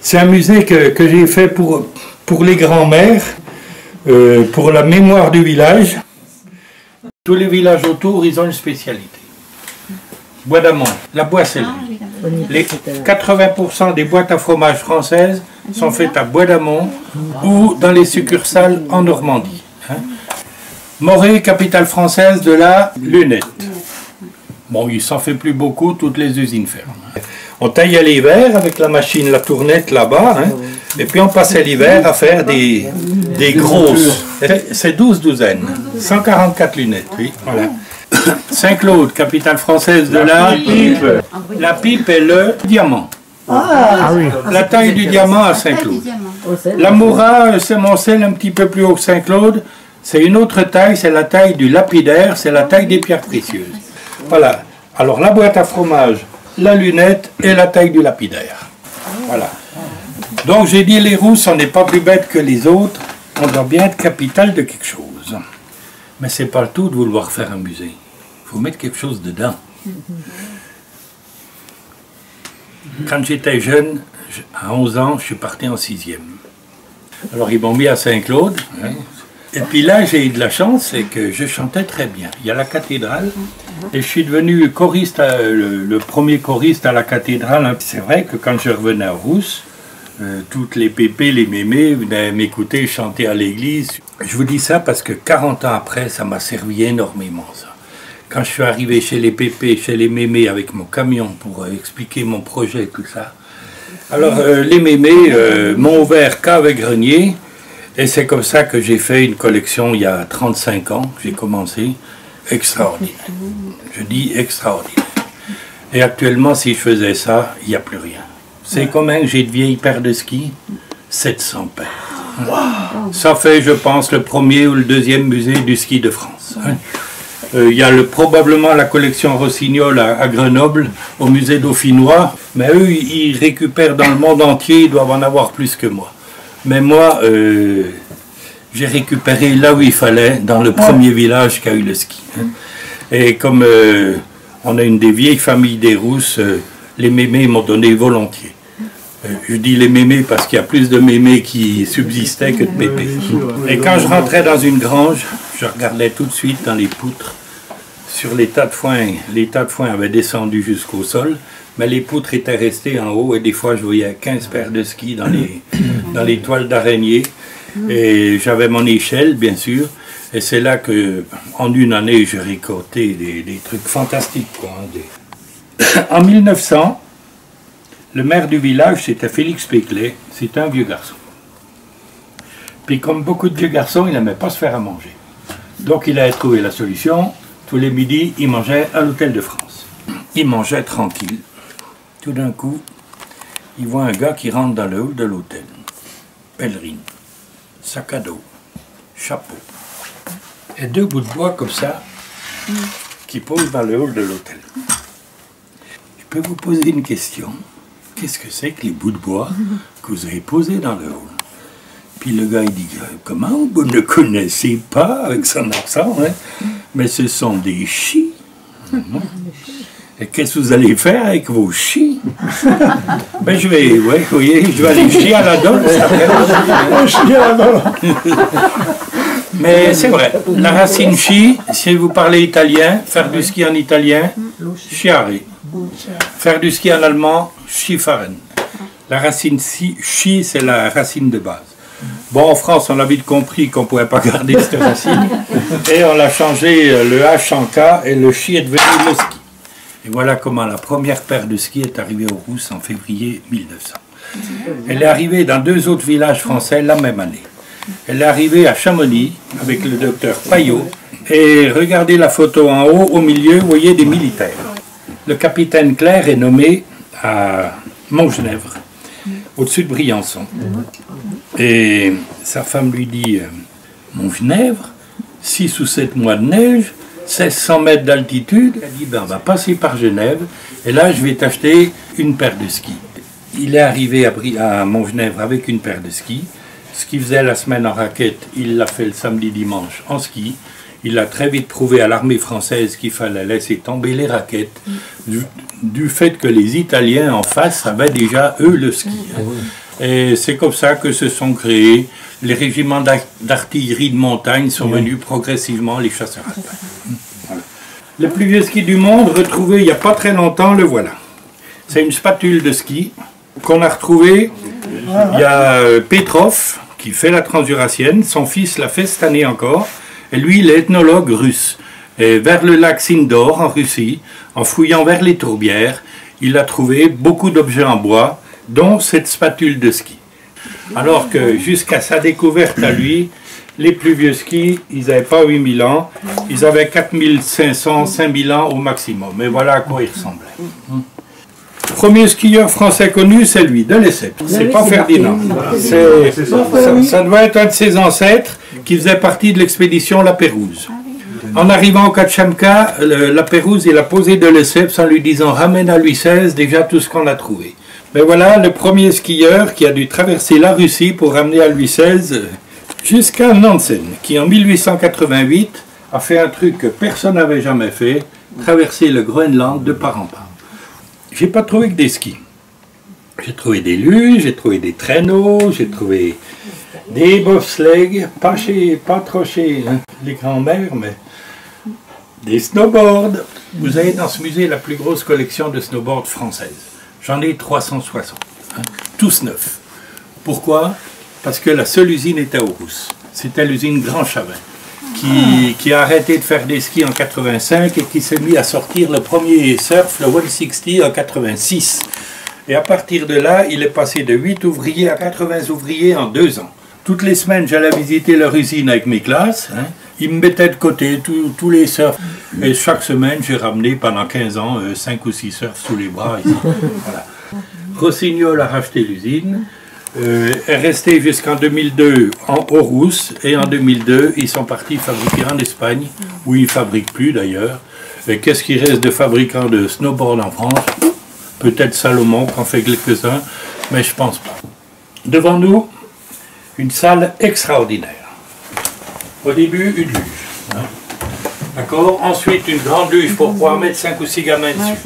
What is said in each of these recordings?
C'est un musée que j'ai fait pour les grands-mères, pour la mémoire du village. Tous les villages autour, ils ont une spécialité. Bois d'amont, la boissellerie. Les 80% des boîtes à fromage françaises sont faites à Bois d'Amont ou dans les succursales en Normandie. Morée, capitale française de la lunette. Bon, il s'en fait plus beaucoup, toutes les usines ferment. On taillait l'hiver avec la machine, la tournette là-bas, et puis on passait l'hiver à faire des grosses. C'est 12 douzaines, 144 lunettes, oui, voilà. Saint-Claude, capitale française de la pipe. La pipe est le diamant. Ah oui. La taille du diamant à Saint-Claude. La Moura, c'est Moncel, un petit peu plus haut que Saint-Claude. C'est une autre taille, c'est la taille du lapidaire, c'est la taille des pierres précieuses. Voilà. Alors la boîte à fromage, la lunette et la taille du lapidaire. Voilà. Donc j'ai dit les Rousses, on n'est pas plus bête que les autres, on doit bien être capitale de quelque chose. Mais c'est pas le tout de vouloir faire un musée. Il faut mettre quelque chose dedans. Quand j'étais jeune, à 11 ans, je suis parti en 6e. Alors ils m'ont mis à Saint-Claude. Et puis là, j'ai eu de la chance, c'est que je chantais très bien. Il y a la cathédrale, et je suis devenu choriste, le premier choriste à la cathédrale. C'est vrai que quand je revenais à Rousse, toutes les pépés, les mémés venaient m'écouter chanter à l'église. Je vous dis ça parce que 40 ans après, ça m'a servi énormément, ça. Quand je suis arrivé chez les pépés, chez les mémés, avec mon camion pour expliquer mon projet, tout ça. Alors, les mémés m'ont ouvert cave et grenier, et c'est comme ça que j'ai fait une collection il y a 35 ans, que j'ai commencé, extraordinaire. Je dis extraordinaire. Et actuellement, si je faisais ça, il n'y a plus rien. C'est combien que j'ai de vieilles paires de ski? 700 paires. Wow. Ça fait, je pense, le premier ou le deuxième musée du ski de France. Il y a probablement la collection Rossignol à Grenoble, au musée dauphinois. Mais eux, ils récupèrent dans le monde entier, ils doivent en avoir plus que moi. Mais moi, j'ai récupéré là où il fallait, dans le premier village qui a eu le ski. Et comme on a une des vieilles familles des Rousses, les mémés m'ont donné volontiers. Je dis les mémés parce qu'il y a plus de mémés qui subsistaient que de pépés. Et quand je rentrais dans une grange, je regardais tout de suite dans les poutres, sur les tas de foin. Les tas de foin avaient descendu jusqu'au sol, mais les poutres étaient restées en haut, et des fois je voyais 15 paires de skis dans les toiles d'araignée. Et j'avais mon échelle, bien sûr, et c'est là que, en une année, j'ai récolté des trucs fantastiques, quoi, En 1900, le maire du village, c'était Félix Péclet, c'était un vieux garçon. Puis comme beaucoup de vieux garçons, il n'aimait pas se faire à manger. Donc il a trouvé la solution, tous les midis, il mangeait à l'Hôtel de France. Il mangeait tranquille. Tout d'un coup, il voit un gars qui rentre dans le hall de l'hôtel. Pèlerine, sac à dos, chapeau. Et 2 bouts de bois comme ça, qui posent dans le hall de l'hôtel. Je peux vous poser une question. Qu'est-ce que c'est que les bouts de bois que vous avez posés dans le hall? Puis le gars, il dit, comment vous ne connaissez pas, avec son accent, mais ce sont des chis. Et qu'est-ce que vous allez faire avec vos chis? Ben je vais, vous voyez, je vais aller chier à la donne. Mais c'est vrai, la racine chi, si vous parlez italien, faire du ski en italien, sciare. Faire du ski en allemand, Skifahren. La racine chi, c'est la racine de base. Bon, en France, on a vite compris qu'on ne pouvait pas garder cette racine. Et on l'a changé le H en K et le chi est devenu le ski. Et voilà comment la première paire de skis est arrivée aux Rousses en février 1900. Elle est arrivée dans 2 autres villages français la même année. Elle est arrivée à Chamonix avec le docteur Payot. Et regardez la photo en haut, au milieu, vous voyez des militaires. Le capitaine Clerc est nommé à Montgenèvre, au-dessus de Briançon. Et sa femme lui dit, Montgenèvre, 6 ou 7 mois de neige, 1600 mètres d'altitude. Elle dit, ben, on va passer par Genève, et là je vais t'acheter une paire de skis. Il est arrivé à Montgenèvre avec une paire de skis. Ce qu'il faisait la semaine en raquette, il l'a fait le samedi-dimanche en ski. Il a très vite prouvé à l'armée française qu'il fallait laisser tomber les raquettes du fait que les Italiens en face avaient déjà, eux, le ski. Et c'est comme ça que se sont créés les régiments d'artillerie de montagne, sont venus progressivement les chasseurs alpins. Voilà. Le plus vieux ski du monde, retrouvé il n'y a pas très longtemps, le voilà. C'est une spatule de ski qu'on a retrouvée. Il y a Petrov qui fait la transjurassienne, son fils l'a fait cette année encore, et lui il est ethnologue russe. Et vers le lac Sindor en Russie, en fouillant vers les tourbières, il a trouvé beaucoup d'objets en bois, dont cette spatule de ski. Alors que jusqu'à sa découverte à lui, les plus vieux skis, ils n'avaient pas 8000 ans, ils avaient 4500, 5000 ans au maximum. Et voilà à quoi ils ressemblaient. Le premier skieur français connu, c'est lui, de Lesseps. C'est pas Ferdinand. Ça doit être un de ses ancêtres qui faisait partie de l'expédition La Pérouse. En arrivant au Katchamka, La Pérouse, il a posé de Lesseps en lui disant « Ramène à Louis XVI déjà tout ce qu'on a trouvé ». Mais voilà le premier skieur qui a dû traverser la Russie pour ramener à Louis XVI jusqu'à Nansen, qui en 1888 a fait un truc que personne n'avait jamais fait, traverser le Groenland de part en part. J'ai pas trouvé que des skis. J'ai trouvé des luges, j'ai trouvé des traîneaux, j'ai trouvé des bobsleighs, pas trop chez les grands-mères, mais des snowboards. Vous avez dans ce musée la plus grosse collection de snowboards françaises. J'en ai 360, tous neufs. Pourquoi? Parce que la seule usine était aux Rousses. C'était l'usine Grand Chavin, qui a arrêté de faire des skis en 85 et qui s'est mis à sortir le premier surf, le 160, en 86. Et à partir de là, il est passé de 8 ouvriers à 80 ouvriers en 2 ans. Toutes les semaines, j'allais visiter leur usine avec mes classes. Ils me mettaient de côté tous les surfs. Et chaque semaine, j'ai ramené pendant 15 ans 5 ou 6 surfs sous les bras. Ici. Voilà. Rossignol a racheté l'usine, est resté jusqu'en 2002 aux Rousses. Et en 2002, ils sont partis fabriquer en Espagne, où ils ne fabriquent plus d'ailleurs. Et qu'est-ce qui reste de fabricants de snowboard en France? Peut-être Salomon, qui en fait quelques-uns, mais je ne pense pas. Devant nous, une salle extraordinaire. Au début, une luge. D'accord. Ensuite, une grande luge pour pouvoir mettre 5 ou 6 gamins dessus.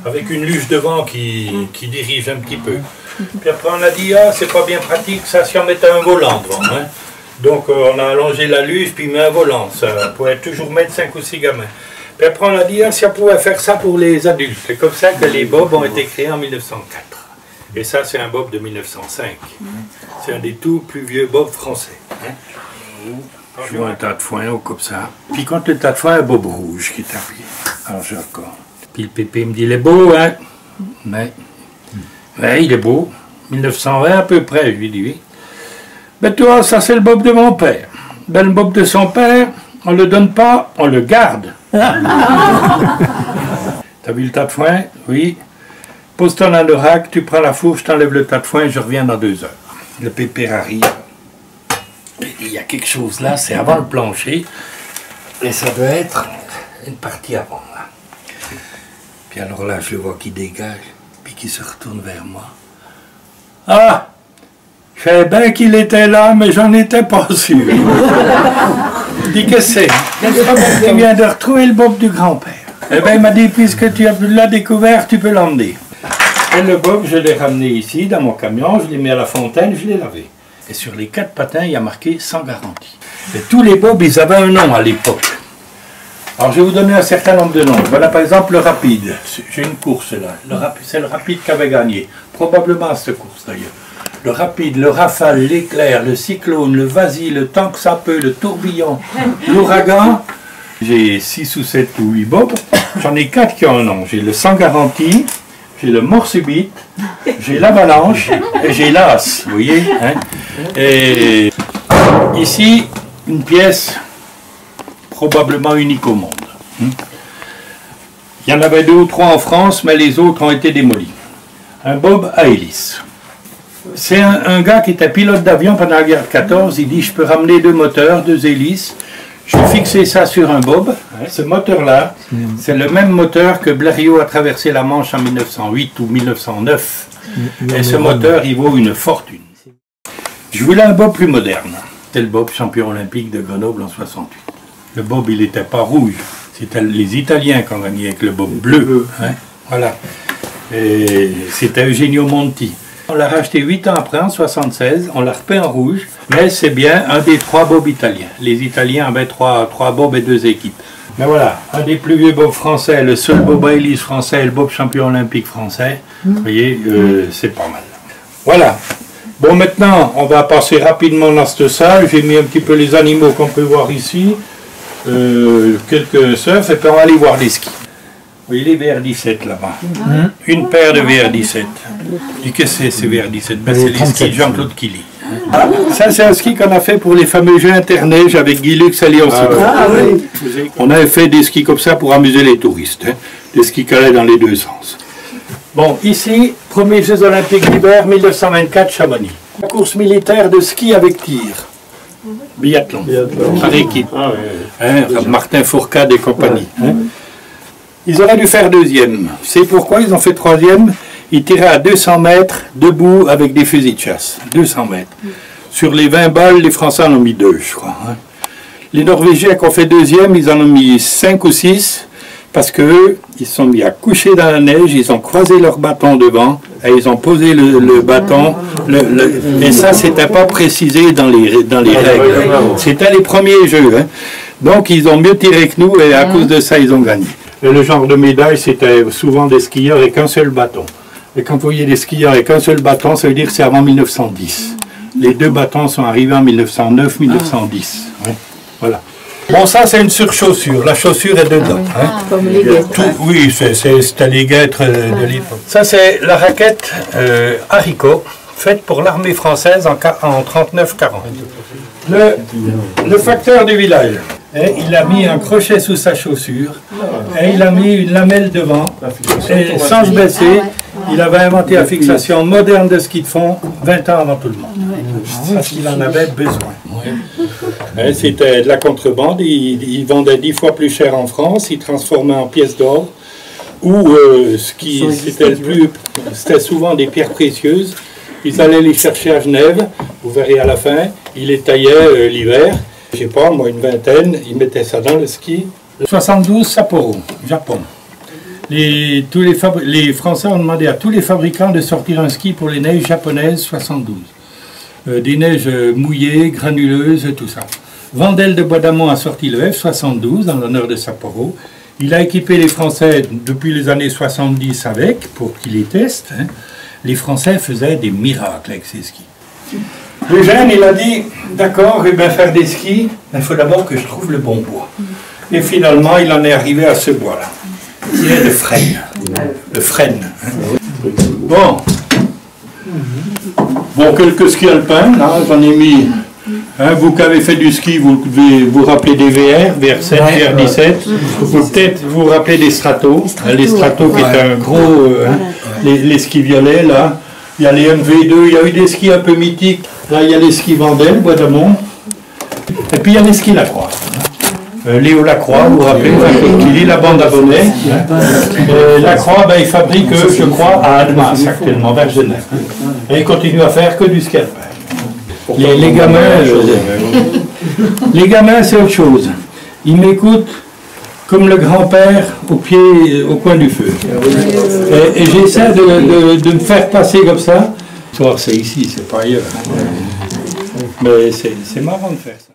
Avec une luge devant qui dirige un petit peu. Puis après, on a dit, ah, c'est pas bien pratique, ça, si on mettait un volant devant. Donc, on a allongé la luge, puis mis un volant. Ça pourrait toujours mettre 5 ou 6 gamins. Puis après, on a dit, ah, si on pouvait faire ça pour les adultes. C'est comme ça que les bobs ont été créés en 1904. Et ça, c'est un bob de 1905. C'est un des tout plus vieux bobs français. Je vois un tas de foin comme ça. Puis contre le tas de foin, un bob rouge qui est appuyé. Alors j'accorde. Puis le pépé me dit, il est beau, hein? Mais, ouais, il est beau. 1920 à peu près, je lui dis, oui. Ben toi, ça c'est le bob de mon père. Ben le bob de son père, on le donne pas, on le garde. T'as vu le tas de foin? Oui. Pose ton anorak, tu prends la fourche, t'enlèves le tas de foin et je reviens dans 2 heures. Le pépé arrive. Il y a quelque chose là, c'est avant le plancher. Et ça doit être une partie avant là. Puis alors là, je le vois qui dégage, puis qui se retourne vers moi. Ah! Je savais bien qu'il était là, mais j'en étais pas sûr. Je dis, qu'est-ce que c'est? Tu viens de retrouver le bob du grand-père. Eh bien, il m'a dit, puisque tu l'as découvert, tu peux l'emmener. Et le bob, je l'ai ramené ici, dans mon camion, je l'ai mis à la fontaine, je l'ai lavé. Et sur les 4 patins, il y a marqué sans garantie. Et tous les bobs, ils avaient un nom à l'époque. Alors, je vais vous donner un certain nombre de noms. Voilà, par exemple, le Rapide. J'ai une course là. C'est le Rapide qui avait gagné. Probablement cette course, d'ailleurs. Le Rapide, le Rafale, l'Éclair, le Cyclone, le Vas-y, le Tant que ça peut, le Tourbillon, l'Ouragan. J'ai 6 ou 7 ou 8 bobs. J'en ai 4 qui ont un nom. J'ai le Sans Garantie, j'ai le Mort Subite, j'ai l'Avalanche et j'ai l'As. Vous voyez, hein? Et ici, une pièce probablement unique au monde. Il y en avait 2 ou 3 en France, mais les autres ont été démolis. Un bob à hélice. C'est un gars qui était pilote d'avion pendant la guerre de 14. Il dit, je peux ramener 2 moteurs, 2 hélices. Je vais fixer ça sur un bob. Ce moteur-là, c'est le même moteur que Blériot a traversé la Manche en 1908 ou 1909. Et ce moteur, il vaut une fortune. Je voulais un bob plus moderne. C'est le bob champion olympique de Grenoble en 68. Le bob, il n'était pas rouge. C'était les Italiens qui ont gagné avec le bob bleu. Voilà. Et c'était Eugenio Monti. On l'a racheté 8 ans après, en 76, on l'a repeint en rouge, mais c'est bien un des 3 bobs italiens. Les Italiens avaient 3 bobs et 2 équipes. Mais voilà, un des plus vieux bobs français, le seul bob à hélice français, le bob champion olympique français. Vous voyez, c'est pas mal. Voilà. Bon, maintenant, on va passer rapidement dans cette salle. J'ai mis un petit peu les animaux qu'on peut voir ici, quelques surfs, et puis on va aller voir les skis. Vous voyez les VR17 là-bas. Une paire de VR17. Et qu'est-ce que c'est ces VR17? Ben, c'est les skis de Jean-Claude Killy. Ça, c'est un ski qu'on a fait pour les fameux Jeux Interneige avec Guy Lux et Léon Cypre. On avait fait des skis comme ça pour amuser les touristes. Hein. Des skis qui allaient dans les 2 sens. Bon, ici, premiers Jeux Olympiques d'hiver, 1924, Chamonix. La course militaire de ski avec tir. Biathlon. Par équipe. Hein, Martin Fourcade et compagnie. Hein. Ils auraient dû faire 2e. C'est pourquoi ils ont fait 3e. Ils tiraient à 200 mètres, debout, avec des fusils de chasse. 200 mètres. Sur les 20 balles, les Français en ont mis 2, je crois. Hein. Les Norvégiens qui ont fait 2e, ils en ont mis 5 ou 6, parce qu'eux, ils se sont mis à coucher dans la neige, ils ont croisé leur bâton devant, et ils ont posé le bâton. Et ça, c'était pas précisé dans les règles. C'était les premiers jeux. Hein. Donc, ils ont mieux tiré que nous, et à cause de ça, ils ont gagné. Et le genre de médaille, c'était souvent des skieurs avec un seul bâton. Et quand vous voyez des skieurs avec un seul bâton, ça veut dire que c'est avant 1910. Les 2 bâtons sont arrivés en 1909-1910. Ouais. Voilà. Bon, ça, c'est une surchaussure. La chaussure est dedans. Hein. Comme les guêtres. Oui, c'était les guêtres de l'époque. Ça, c'est la raquette haricot, faite pour l'armée française en 39-40. Le facteur du village. Et il a mis un crochet sous sa chaussure et il a mis une lamelle devant et sans se baisser, il avait inventé la fixation moderne de ski de fond 20 ans avant tout le monde parce qu'il en avait besoin. C'était de la contrebande, il vendait 10 fois plus cher en France, il transformait en pièces d'or ou c'était souvent des pierres précieuses. Ils allaient les chercher à Genève, vous verrez à la fin, ils les taillaient l'hiver. Je sais pas, moi, une vingtaine, ils mettaient ça dans le ski. 72, Sapporo, Japon. Les Français ont demandé à tous les fabricants de sortir un ski pour les neiges japonaises 72. Des neiges mouillées, granuleuses, tout ça. Vandel de Bois-d'Amont a sorti le F72 en l'honneur de Sapporo. Il a équipé les Français depuis les années 70 avec, pour qu'ils les testent. Hein. Les Français faisaient des miracles avec ces skis. Eugène, il a dit, d'accord, je vais bien faire des skis, mais il faut d'abord que je trouve le bon bois. Et finalement, il en est arrivé à ce bois-là, qui est le frêne. Le frêne. Bon. Bon, quelques skis alpins, là, j'en ai mis. Hein, vous qui avez fait du ski, vous devez vous rappeler des VR, VR7, VR17. Vous peut-être vous rappeler des Stratos. Les Stratos qui est un gros... les skis violets, là. Il y a les MV2, il y a eu des skis un peu mythiques. Là, il y a les skis Vandel, Bois-d'Amont. Et puis, il y a les skis Lacroix. Léo Lacroix, vous vous rappelez, qui lit la bande à bonnet. Lacroix, ben, il fabrique, je crois, à Admas, actuellement, vers Genève. Et il continue à faire que du ski alpin. Les gamins, c'est autre chose. Ils m'écoutent comme le grand-père au coin du feu. Et j'essaie de me faire passer comme ça. C'est ici, c'est pas ailleurs. Mais c'est marrant de faire ça.